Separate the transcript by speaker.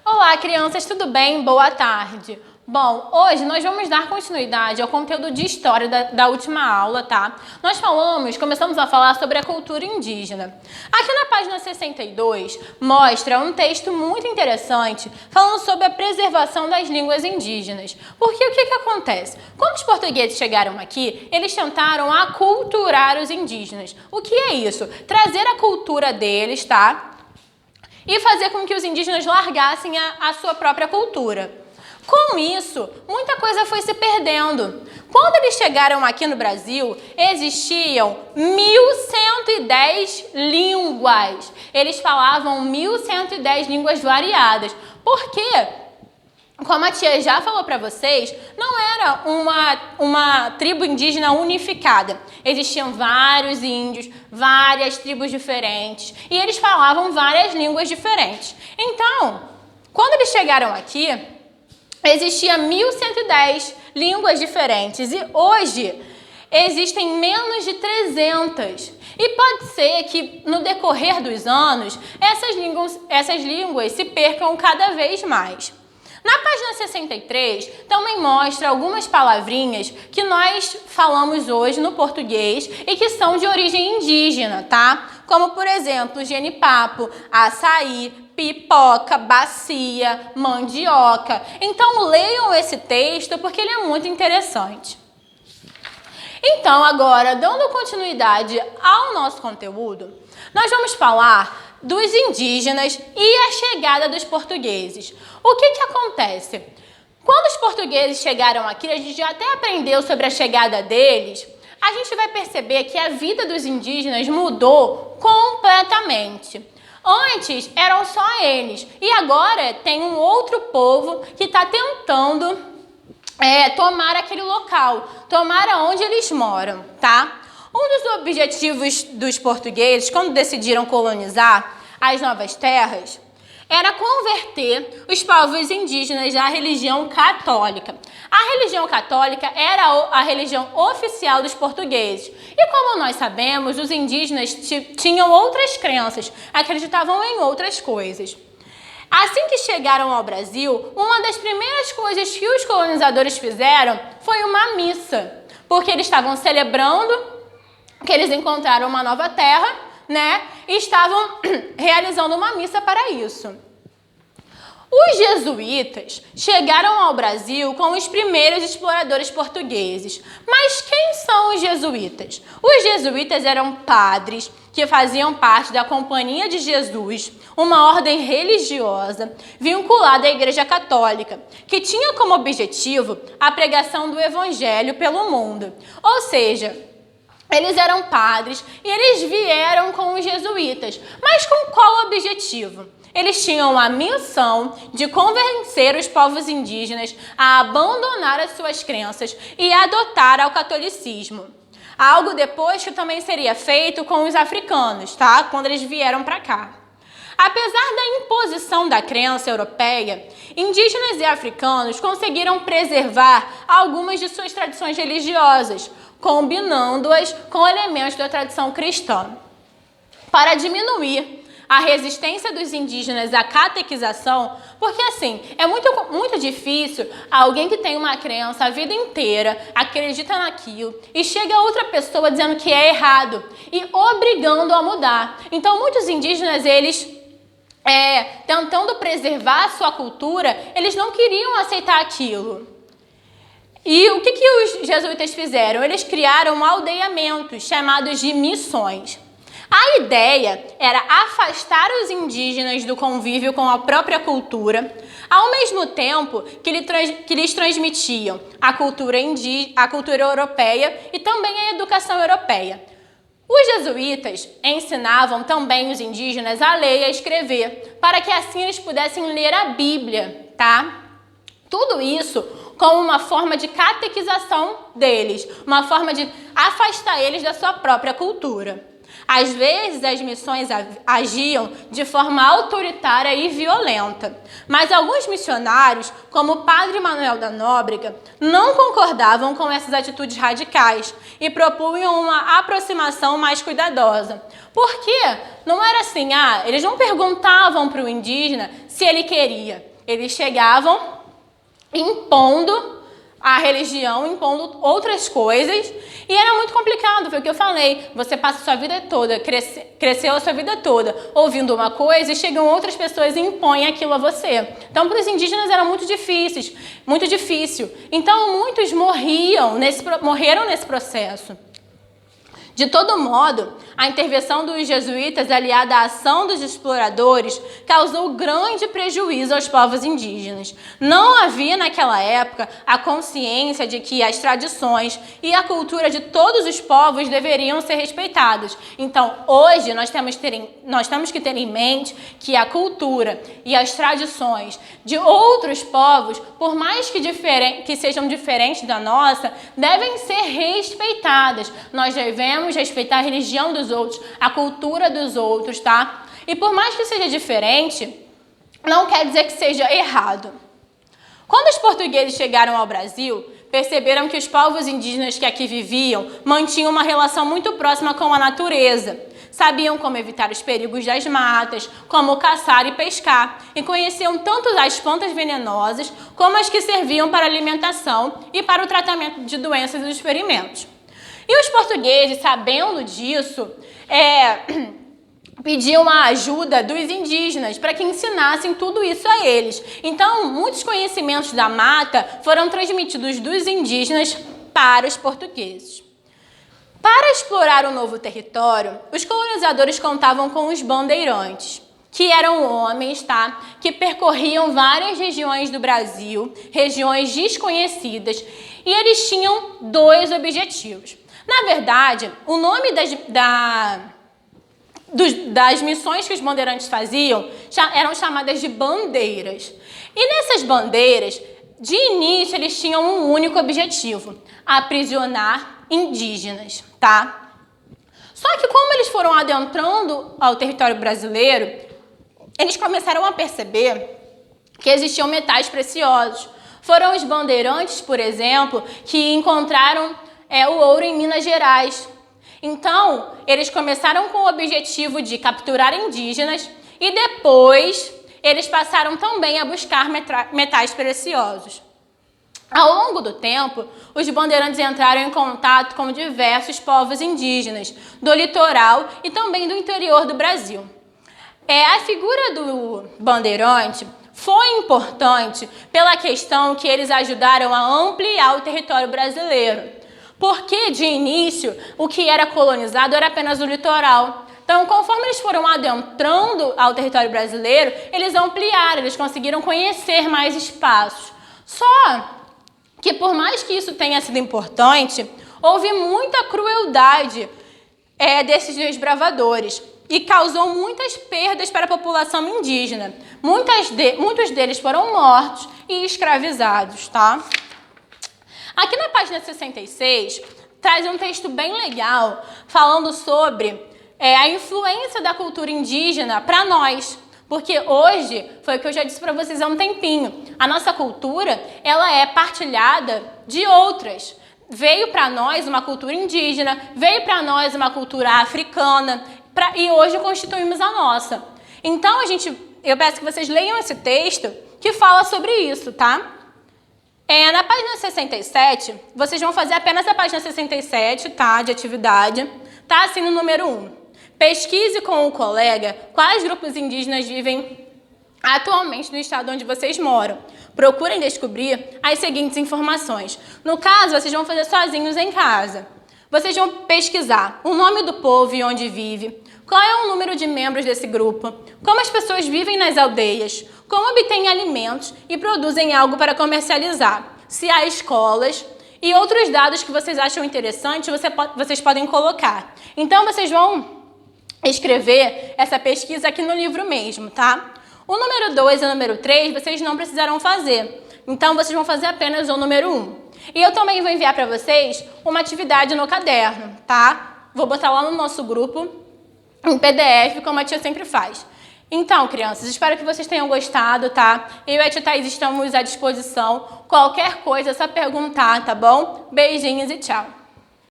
Speaker 1: Olá, crianças, tudo bem? Boa tarde. Bom, hoje nós vamos dar continuidade ao conteúdo de história da última aula, tá? Começamos a falar sobre a cultura indígena. Aqui na página 62 mostra um texto muito interessante falando sobre a preservação das línguas indígenas. Porque o que acontece? Quando os portugueses chegaram aqui, eles tentaram aculturar os indígenas. O que é isso? Trazer a cultura deles, tá? E fazer com que os indígenas largassem a sua própria cultura. Com isso, muita coisa foi se perdendo. Quando eles chegaram aqui no Brasil, existiam 1.110 línguas. Eles falavam 1.110 línguas variadas. Por quê? Como a tia já falou para vocês, não era uma tribo indígena unificada. Existiam vários índios, várias tribos diferentes, e eles falavam várias línguas diferentes. Então, quando eles chegaram aqui, existia 1.110 línguas diferentes, e hoje existem menos de 300. E pode ser que, no decorrer dos anos, essas línguas se percam cada vez mais. Na página 63, também mostra algumas palavrinhas que nós falamos hoje no português e que são de origem indígena, tá? Como, por exemplo, genipapo, açaí, pipoca, bacia, mandioca. Então, leiam esse texto porque ele é muito interessante. Então, agora, dando continuidade ao nosso conteúdo, nós vamos falar dos indígenas e a chegada dos portugueses. O que acontece? Quando os portugueses chegaram aqui, a gente já até aprendeu sobre a chegada deles, a gente vai perceber que a vida dos indígenas mudou completamente. Antes eram só eles, e agora tem um outro povo que está tentando tomar aquele local, tomar aonde eles moram, tá? Um dos objetivos dos portugueses, quando decidiram colonizar as novas terras, era converter os povos indígenas à religião católica. A religião católica era a religião oficial dos portugueses. E como nós sabemos, os indígenas tinham outras crenças, acreditavam em outras coisas. Assim que chegaram ao Brasil, uma das primeiras coisas que os colonizadores fizeram foi uma missa, porque eles estavam celebrando que eles encontraram uma nova terra, né? E estavam realizando uma missa para isso. Os jesuítas chegaram ao Brasil como os primeiros exploradores portugueses. Mas quem são os jesuítas? Os jesuítas eram padres que faziam parte da Companhia de Jesus, uma ordem religiosa vinculada à Igreja Católica, que tinha como objetivo a pregação do Evangelho pelo mundo. Ou seja, eles eram padres e eles vieram com os jesuítas. Mas com qual objetivo? Eles tinham a missão de convencer os povos indígenas a abandonar as suas crenças e adotar ao catolicismo. Algo depois que também seria feito com os africanos, tá? Quando eles vieram para cá. Apesar da imposição da crença europeia, indígenas e africanos conseguiram preservar algumas de suas tradições religiosas, combinando-as com elementos da tradição cristã. Para diminuir a resistência dos indígenas à catequização, porque assim, é muito difícil alguém que tem uma crença a vida inteira, acredita naquilo, e chega outra pessoa dizendo que é errado e obrigando a mudar. Então, muitos indígenas, eles tentando preservar a sua cultura, eles não queriam aceitar aquilo. E o que os jesuítas fizeram? Eles criaram aldeamentos chamados de missões. A ideia era afastar os indígenas do convívio com a própria cultura, ao mesmo tempo que lhes transmitiam a cultura europeia e também a educação europeia. Os jesuítas ensinavam também os indígenas a ler e a escrever, para que assim eles pudessem ler a Bíblia, tá? Tudo isso como uma forma de catequização deles, uma forma de afastar eles da sua própria cultura. Às vezes, as missões agiam de forma autoritária e violenta, mas alguns missionários, como o padre Manuel da Nóbrega, não concordavam com essas atitudes radicais e propunham uma aproximação mais cuidadosa. Por quê? Não era assim, eles não perguntavam para o indígena se ele queria. Eles chegavam impondo a religião, impondo outras coisas, e era muito complicado, foi o que eu falei. Você passa a sua vida toda, cresceu a sua vida toda ouvindo uma coisa, e chegam outras pessoas e impõem aquilo a você. Então, para os indígenas era muito difícil. Então, muitos morreram nesse processo. De todo modo, a intervenção dos jesuítas, aliada à ação dos exploradores, causou grande prejuízo aos povos indígenas. Não havia naquela época a consciência de que as tradições e a cultura de todos os povos deveriam ser respeitadas. Então, hoje, nós temos que ter em mente que a cultura e as tradições de outros povos, por mais que sejam diferentes da nossa, devem ser respeitadas. Nós devemos respeitar a religião dos outros, a cultura dos outros, tá? E por mais que seja diferente, não quer dizer que seja errado. Quando os portugueses chegaram ao Brasil, perceberam que os povos indígenas que aqui viviam mantinham uma relação muito próxima com a natureza. Sabiam como evitar os perigos das matas, como caçar e pescar, e conheciam tanto as plantas venenosas como as que serviam para alimentação e para o tratamento de doenças e experimentos. E os portugueses, sabendo disso, pediam a ajuda dos indígenas para que ensinassem tudo isso a eles. Então, muitos conhecimentos da mata foram transmitidos dos indígenas para os portugueses. Para explorar o novo território, os colonizadores contavam com os bandeirantes, que eram homens, tá? Que percorriam várias regiões do Brasil, regiões desconhecidas, e eles tinham dois objetivos. Na verdade, o nome das missões que os bandeirantes faziam eram chamadas de bandeiras. E nessas bandeiras, de início, eles tinham um único objetivo: aprisionar indígenas, tá? Só que como eles foram adentrando ao território brasileiro, eles começaram a perceber que existiam metais preciosos. Foram os bandeirantes, por exemplo, que encontraram o ouro em Minas Gerais. Então, eles começaram com o objetivo de capturar indígenas e depois eles passaram também a buscar metais preciosos. Ao longo do tempo, os bandeirantes entraram em contato com diversos povos indígenas do litoral e também do interior do Brasil. A figura do bandeirante foi importante pela questão que eles ajudaram a ampliar o território brasileiro. Porque, de início, o que era colonizado era apenas o litoral. Então, conforme eles foram adentrando ao território brasileiro, eles ampliaram, eles conseguiram conhecer mais espaços. Só que, por mais que isso tenha sido importante, houve muita crueldade desses desbravadores e causou muitas perdas para a população indígena. Muitos deles foram mortos e escravizados, tá? Aqui na página 66, traz um texto bem legal falando sobre a influência da cultura indígena para nós. Porque hoje, foi o que eu já disse para vocês há um tempinho, a nossa cultura ela é partilhada de outras. Veio para nós uma cultura indígena, veio para nós uma cultura africana e hoje constituímos a nossa. Então, eu peço que vocês leiam esse texto que fala sobre isso, tá? Na página 67, vocês vão fazer apenas a página 67, tá? De atividade. Tá assim no número 1. Pesquise com o colega quais grupos indígenas vivem atualmente no estado onde vocês moram. Procurem descobrir as seguintes informações. No caso, vocês vão fazer sozinhos em casa. Vocês vão pesquisar o nome do povo e onde vive, qual é o número de membros desse grupo, como as pessoas vivem nas aldeias, como obtêm alimentos e produzem algo para comercializar, se há escolas e outros dados que vocês acham interessantes, vocês podem colocar. Então, vocês vão escrever essa pesquisa aqui no livro mesmo, tá? O número 2 e o número 3 vocês não precisarão fazer. Então, vocês vão fazer apenas o número 1. E eu também vou enviar para vocês uma atividade no caderno, tá? Vou botar lá no nosso grupo, em PDF, como a tia sempre faz. Então, crianças, espero que vocês tenham gostado, tá? Eu e a tia Thaís estamos à disposição. Qualquer coisa é só perguntar, tá bom? Beijinhos e tchau!